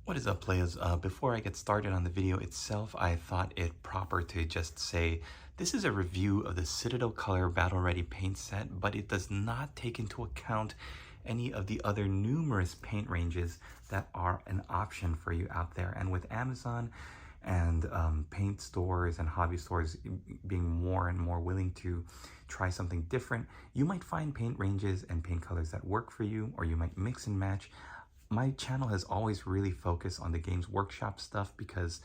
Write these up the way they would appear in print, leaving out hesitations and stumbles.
What is up, players? Before I get started on the video itself, I thought it proper to just say this is a review of the Citadel Color Battle Ready paint set, but it does not take into account any of the other numerous paint ranges that are an option for you out there. And with Amazon and paint stores and hobby stores being more and more willing to try something different, you might find paint ranges and paint colors that work for you, or you might mix and match. My channel has always really focused on the Games Workshop stuff because,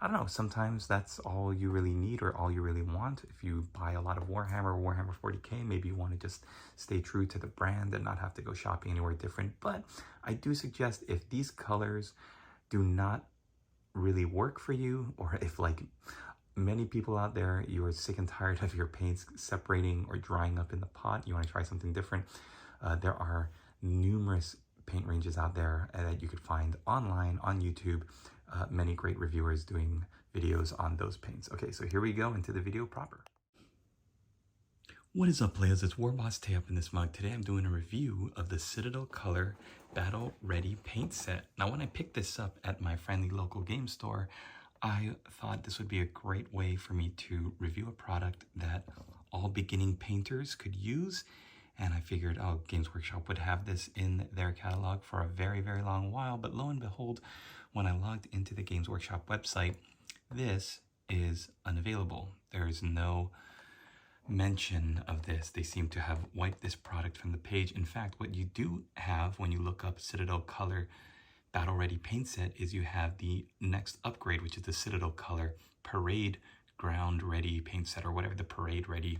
I don't know, sometimes that's all you really need or all you really want. If you buy a lot of Warhammer or Warhammer 40k, maybe you want to just stay true to the brand and not have to go shopping anywhere different. But I do suggest if these colors do not really work for you, or if, like many people out there, you are sick and tired of your paints separating or drying up in the pot, you want to try something different, there are numerous paint ranges out there that you could find online on YouTube. Many great reviewers doing videos on those paints. Okay, so here we go into the video proper. What is up, players? It's Warboss Tay up in this mug. Today I'm doing a review of the Citadel Color Battle Ready paint set. Now, when I picked this up at my friendly local game store, I thought this would be a great way for me to review a product that all beginning painters could use. And I figured, oh, Games Workshop would have this in their catalog for a very, very long while. But lo and behold, when I logged into the Games Workshop website, this is unavailable. There is no mention of this. They seem to have wiped this product from the page. In fact, what you do have when you look up Citadel Color Battle Ready paint set is you have the next upgrade, which is the Citadel Color Parade Ground Ready paint set, or whatever the Parade Ready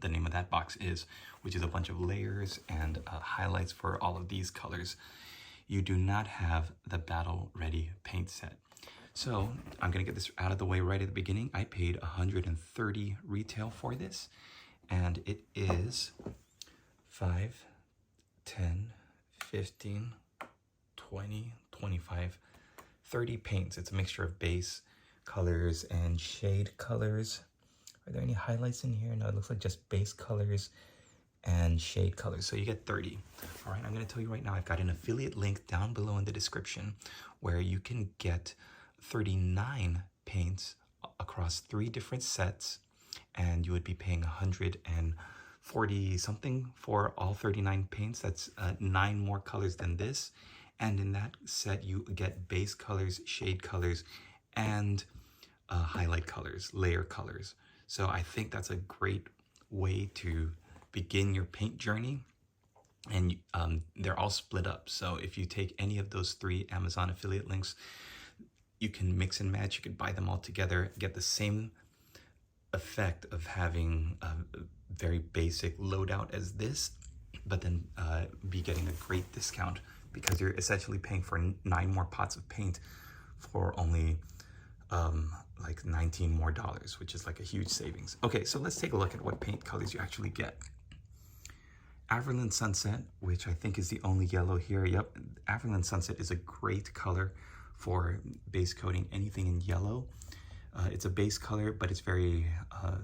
the name of that box is, which is a bunch of layers and highlights for all of these colors. You do not have the Battle Ready paint set. So I'm gonna get this out of the way right at the beginning. I paid $130 retail for this, and it is 5, 10, 15, 20, 25, 30 paints. It's a mixture of base colors and shade colors. Are there any highlights in here? No, it looks like just base colors and shade colors. So you get 30. All right, I'm going to tell you right now, I've got an affiliate link down below in the description where you can get 39 paints across 3 different sets, and you would be paying $140 something for all 39 paints. That's 9 more colors than this. And in that set, you get base colors, shade colors, and highlight colors, layer colors. So I think that's a great way to begin your paint journey. And they're all split up. So if you take any of those 3 Amazon affiliate links, you can mix and match. You can buy them all together, get the same effect of having a very basic loadout as this, but then be getting a great discount because you're essentially paying for 9 more pots of paint for only like $19 more, which is like a huge savings. Okay, so let's take a look at what paint colors you actually get. Averland Sunset, which I think is the only yellow here. Yep, Averland Sunset is a great color for base coating anything in yellow. It's a base color, but it's very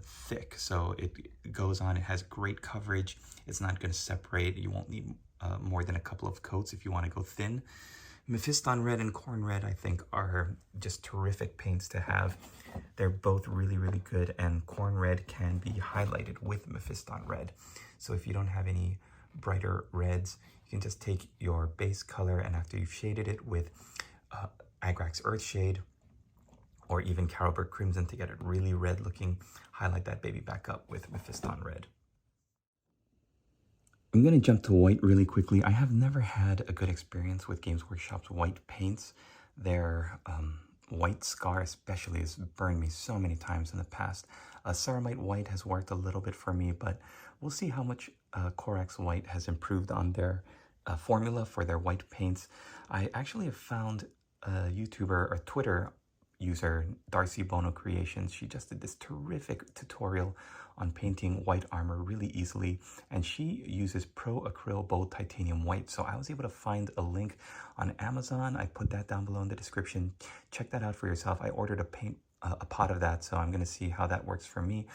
thick, so it goes on. It has great coverage. It's not going to separate. You won't need more than a couple of coats if you want to go thin. Mephiston Red and Corn Red, I think, are just terrific paints to have. They're both really, really good, and Corn Red can be highlighted with Mephiston Red. So if you don't have any brighter reds, you can just take your base color, and after you've shaded it with Agrax Earthshade or even Carolburg Crimson to get it really red looking, highlight that baby back up with Mephiston Red. I'm going to jump to white really quickly. I have never had a good experience with Games Workshop's white paints. Their white scar especially has burned me so many times in the past. Ceramite white has worked a little bit for me, but we'll see how much Corax white has improved on their formula for their white paints. I actually have found a YouTuber or Twitter user, Darcy Bono Creations. She just did this terrific tutorial on painting white armor really easily, and she uses Pro Acryl Bold Titanium White. So I was able to find a link on Amazon. I put that down below in the description. Check that out for yourself. I ordered a paint a pot of that, so I'm going to see how that works for me.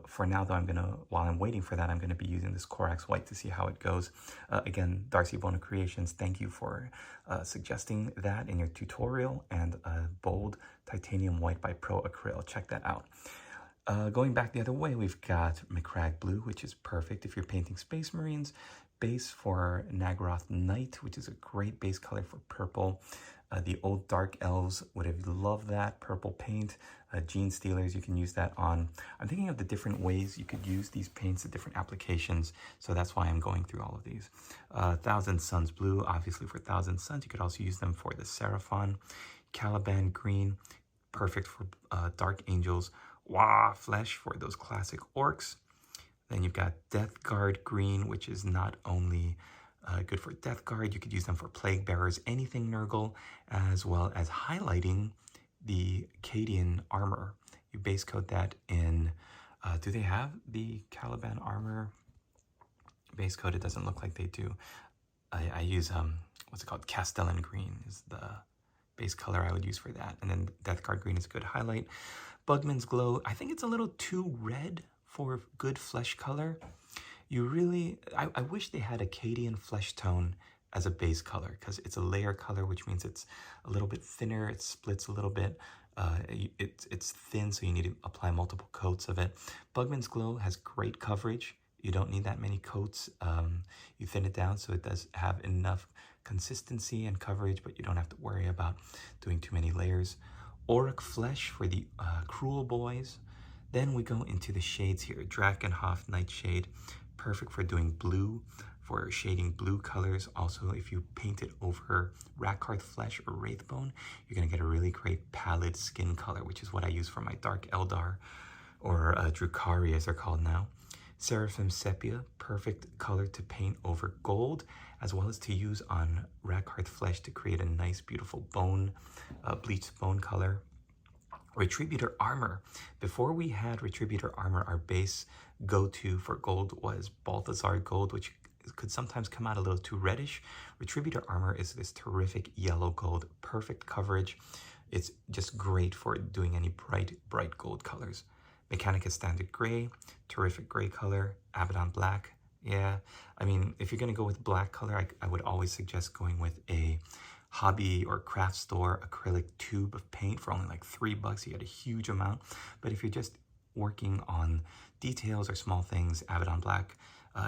For now, though, while I'm waiting for that, I'm going to be using this Corax White to see how it goes. Again, Darcy Bona Creations, thank you for suggesting that in your tutorial, and Bold Titanium White by Pro Acryl. Check that out. Going back the other way, we've got McCrag Blue, which is perfect if you're painting Space Marines. Base for Nagroth Knight, which is a great base color for purple. The old Dark Elves would have loved that purple paint. Gene Stealers, you can use that on. I'm thinking of the different ways you could use these paints at different applications, so that's why I'm going through all of these. Thousand Suns Blue, obviously for Thousand Suns. You could also use them for the Seraphon. Caliban Green, perfect for Dark Angels. Wah Flesh for those classic orcs. Then you've got Death Guard Green, which is not only good for Death Guard, you could use them for Plague Bearers, anything Nurgle, as well as highlighting the Cadian armor. You base coat that in, do they have the Caliban armor base coat? It doesn't look like they do. I use, what's it called? Castellan Green is the base color I would use for that. And then Death Guard Green is a good highlight. Bugman's Glow, I think it's a little too red for good flesh color. You really, I wish they had a Cadian flesh tone as a base color, because it's a layer color, which means it's a little bit thinner, it splits a little bit, it's thin, so you need to apply multiple coats of it. Bugman's Glow has great coverage. You don't need that many coats. You thin it down so it does have enough consistency and coverage, but you don't have to worry about doing too many layers. Auric Flesh for the Cruel Boys. Then we go into the shades here. Drakenhof Nightshade, perfect for doing blue, for shading blue colors. Also, if you paint it over Rakarth Flesh or Wraithbone, you're going to get a really great pallid skin color, which is what I use for my Dark Eldar, or Drukhari as they're called now. Seraphim Sepia, perfect color to paint over gold, as well as to use on Rakarth Flesh to create a nice, beautiful bone, bleached bone color. Retributor Armor. Before we had Retributor Armor, our base go-to for gold was Balthazar Gold, which could sometimes come out a little too reddish. Retributor Armor is this terrific yellow gold, perfect coverage. It's just great for doing any bright gold colors. Mechanica Standard Gray, terrific gray color. Abaddon Black, yeah. I mean, if you're going to go with black color, I would always suggest going with a hobby or craft store acrylic tube of paint for only like $3. You get a huge amount. But if you're just working on details or small things, Abaddon Black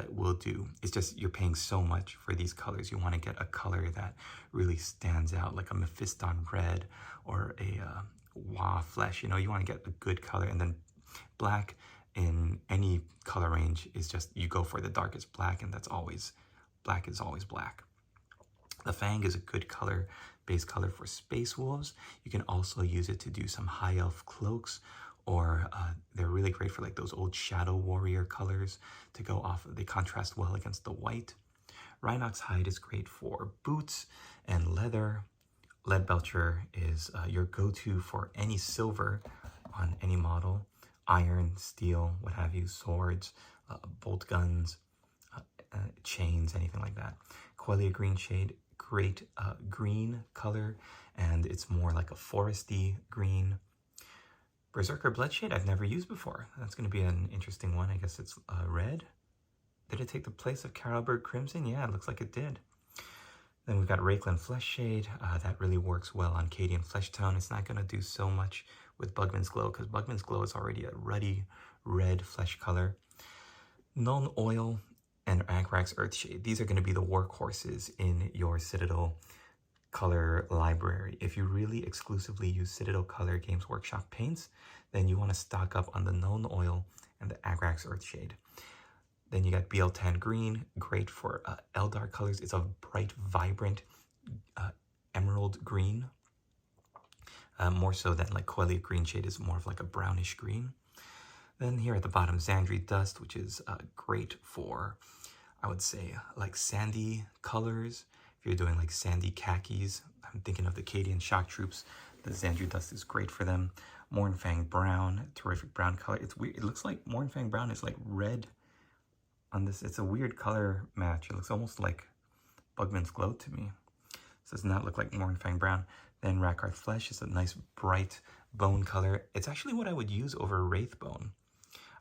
will do. It's just you're paying so much for these colors. You want to get a color that really stands out, like a Mephiston Red or a Wah Flesh. You know, you want to get a good color. And then black in any color range is just, you go for the darkest black, and that's always, black is always black. The Fang is a good color, base color for Space Wolves. You can also use it to do some High Elf cloaks, or they're really great for like those old Shadow Warrior colors to go off. They contrast well against the white. Rhinox Hide is great for boots and leather. Leadbelcher is your go-to for any silver on any model. Iron, steel, what have you, swords, bolt guns, chains, anything like that. Coelia Greenshade, great green color, and it's more like a foresty green. Berserker Bloodshade, I've never used before. That's going to be an interesting one. I guess it's red. Did it take the place of Carolberg Crimson? Yeah, it looks like it did. Then we've got Rakeland Flesh Shade. That really works well on Cadian Flesh Tone. It's not going to do so much with Bugman's Glow, because Bugman's Glow is already a ruddy red flesh color. Nuln Oil and Agrax Earthshade. These are going to be the workhorses in your Citadel color library. If you really exclusively use Citadel Color Games Workshop paints, then you want to stock up on the Nuln Oil and the Agrax Earthshade. Then you got bieltan Green, great for Eldar colors. It's a bright, vibrant emerald green. More so than like Coelia Greenshade is more of like a brownish green. Then here at the bottom, Xandri Dust, which is great for, I would say, like sandy colors. If you're doing like sandy khakis, I'm thinking of the Cadian Shock Troops. The Xandri Dust is great for them. Mournfang Brown, terrific brown color. It's weird. It looks like Mournfang Brown is like red on this. It's a weird color match. It looks almost like Bugman's Glow to me. So it does not look like Mornfang brown. Then Rakarth Flesh is a nice bright bone color. It's actually what I would use over Wraithbone.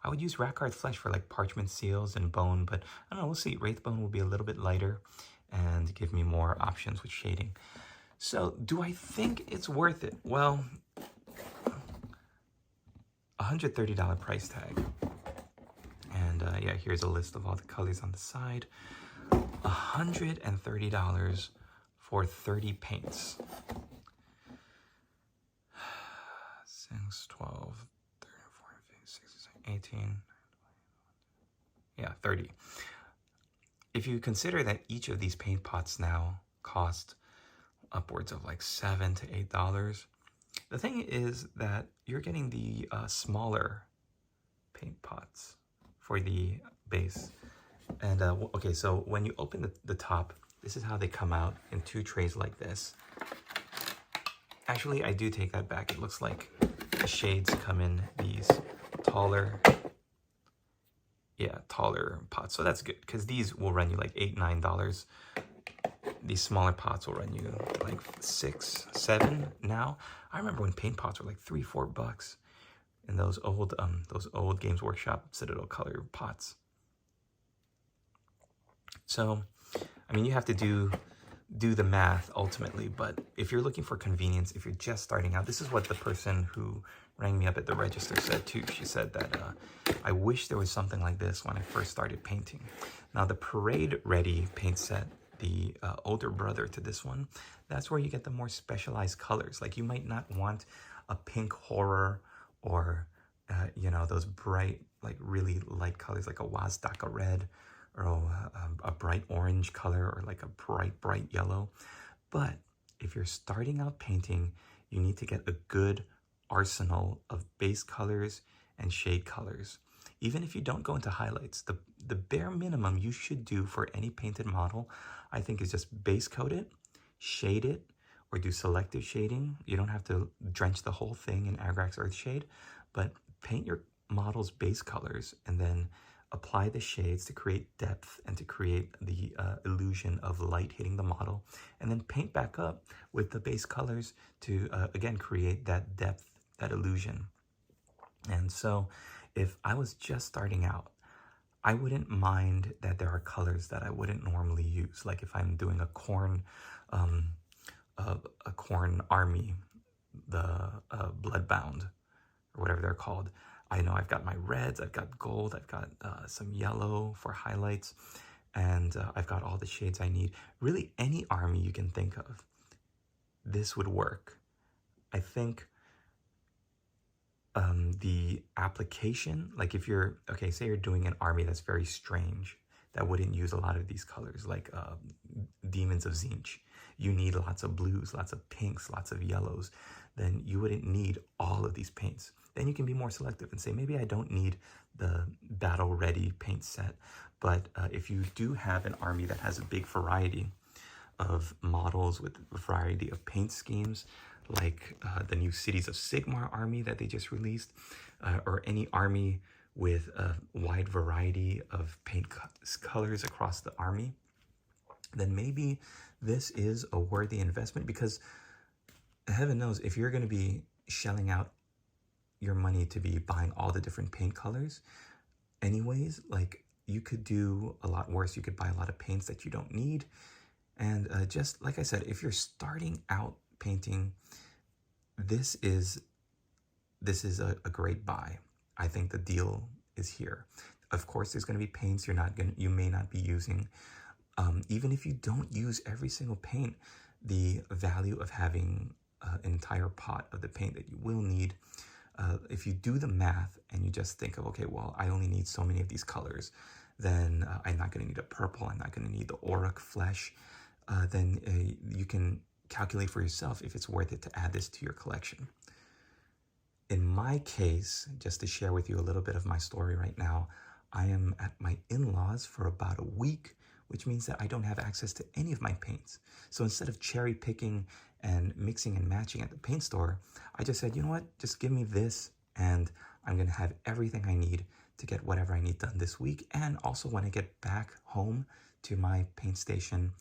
I would use Rakarth Flesh for like parchment seals and bone, but I don't know, we'll see. Wraithbone will be a little bit lighter and give me more options with shading. So do I think it's worth it? Well, $130 price tag. And yeah, here's a list of all the colors on the side. $130 for 30 paints. 6, 12, 13, 14, 15, 16, 18. Yeah, 30. If you consider that each of these paint pots now cost upwards of like $7 to $8, the thing is that you're getting the smaller paint pots for the base. And okay, so when you open the top, this is how they come out in 2 trays like this. Actually, I do take that back. It looks like the shades come in these taller pots. So that's good, because these will run you like $8, $9. These smaller pots will run you like $6, $7 now. I remember when paint pots were like $3, $4 in those old Games Workshop Citadel color pots. So, I mean, you have to do the math ultimately, but if you're looking for convenience, if you're just starting out, this is what the person who rang me up at the register said too. She said that I wish there was something like this when I first started painting. Now the Parade Ready paint set, the older brother to this one, that's where you get the more specialized colors. Like you might not want a pink horror or you know, those bright, like really light colors like a Wazdaka red, or a bright orange color, or like a bright yellow. But if you're starting out painting, you need to get a good arsenal of base colors and shade colors. Even if you don't go into highlights, the bare minimum you should do for any painted model, I think, is just base coat it, shade it, or do selective shading. You don't have to drench the whole thing in Agrax Earthshade, but paint your model's base colors and then apply the shades to create depth and to create the illusion of light hitting the model, and then paint back up with the base colors to, again, create that depth, that illusion. And so if I was just starting out, I wouldn't mind that there are colors that I wouldn't normally use. Like if I'm doing a Khorne army, the Bloodbound, or whatever they're called, I know I've got my reds, I've got gold, I've got some yellow for highlights, and I've got all the shades I need. Really, any army you can think of, this would work. I think the application, like if you're, okay, say you're doing an army that's very strange, that wouldn't use a lot of these colors, like Demons of Tzeentch. You need lots of blues, lots of pinks, lots of yellows. Then you wouldn't need all of these paints. Then you can be more selective and say, maybe I don't need the battle ready paint set, but if you do have an army that has a big variety of models with a variety of paint schemes, like the new Cities of Sigmar army that they just released, or any army with a wide variety of paint colors across the army, then maybe this is a worthy investment, because heaven knows if you're going to be shelling out your money to be buying all the different paint colors anyways, like you could do a lot worse. You could buy a lot of paints that you don't need. And just like I said, if you're starting out painting, this is a great buy. I think the deal is here. Of course, there's going to be paints you may not be using. Even if you don't use every single paint, the value of having an entire pot of the paint that you will need, if you do the math and you just think of, okay, well, I only need so many of these colors, then I'm not going to need a purple, I'm not going to need the Auric Flesh, then you can calculate for yourself if it's worth it to add this to your collection. In my case, just to share with you a little bit of my story right now, I am at my in-laws for about a week, which means that I don't have access to any of my paints. So instead of cherry picking and mixing and matching at the paint store, I just said, you know what, just give me this and I'm gonna have everything I need to get whatever I need done this week. And also when I get back home to my paint station,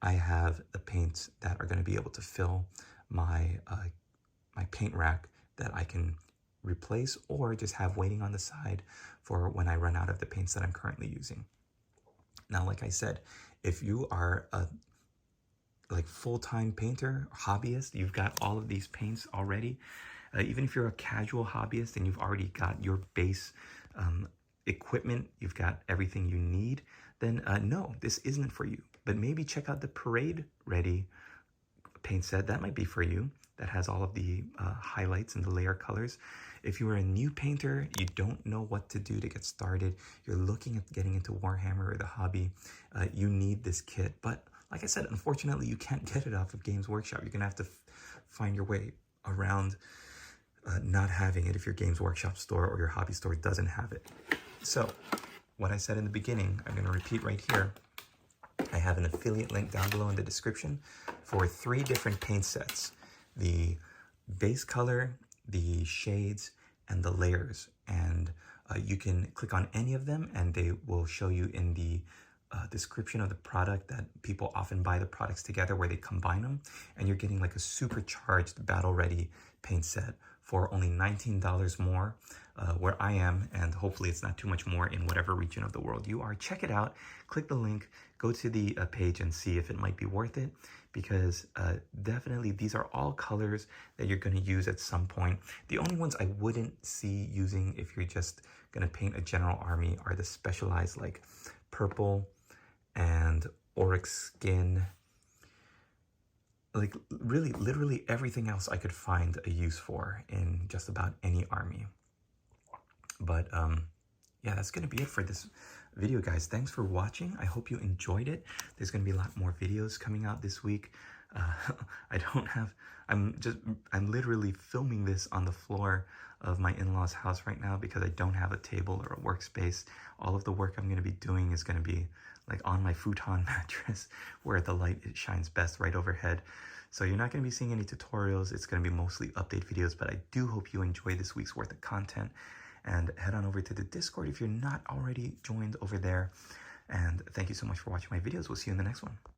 I have the paints that are going to be able to fill my my paint rack that I can replace or just have waiting on the side for when I run out of the paints that I'm currently using. Now, like I said, if you are a full-time painter, hobbyist, you've got all of these paints already. Even if you're a casual hobbyist and you've already got your base equipment, you've got everything you need, then no, this isn't for you. But maybe check out the Parade Ready paint set. That might be for you. That has all of the highlights and the layer colors. If you are a new painter, you don't know what to do to get started, you're looking at getting into Warhammer or the hobby, you need this kit. But like I said, unfortunately, you can't get it off of Games Workshop. You're gonna have to find your way around not having it if your Games Workshop store or your hobby store doesn't have it. So, what I said in the beginning, I'm gonna repeat right here. I have an affiliate link down below in the description for 3 different paint sets. The base color, the shades, and the layers. And you can click on any of them and they will show you in the description of the product that people often buy the products together where they combine them, and you're getting like a supercharged battle ready paint set for only $19 more where I am, and hopefully it's not too much more in whatever region of the world you are. Check it out, click the link, go to the page and see if it might be worth it, because definitely these are all colors that you're going to use at some point. The only ones I wouldn't see using if you're just going to paint a general army are the specialized like purple and oryx skin. Like really, literally everything else I could find a use for in just about any army. But yeah, that's going to be it for this video, guys. Thanks for watching. I hope you enjoyed it. There's going to be a lot more videos coming out this week. I'm literally filming this on the floor of my in-laws' house right now because I don't have a table or a workspace. All of the work I'm going to be doing is going to be like on my futon mattress where the light shines best right overhead. So you're not going to be seeing any tutorials. It's going to be mostly update videos, but I do hope you enjoy this week's worth of content. And head on over to the Discord if you're not already joined over there. And thank you so much for watching my videos. We'll see you in the next one.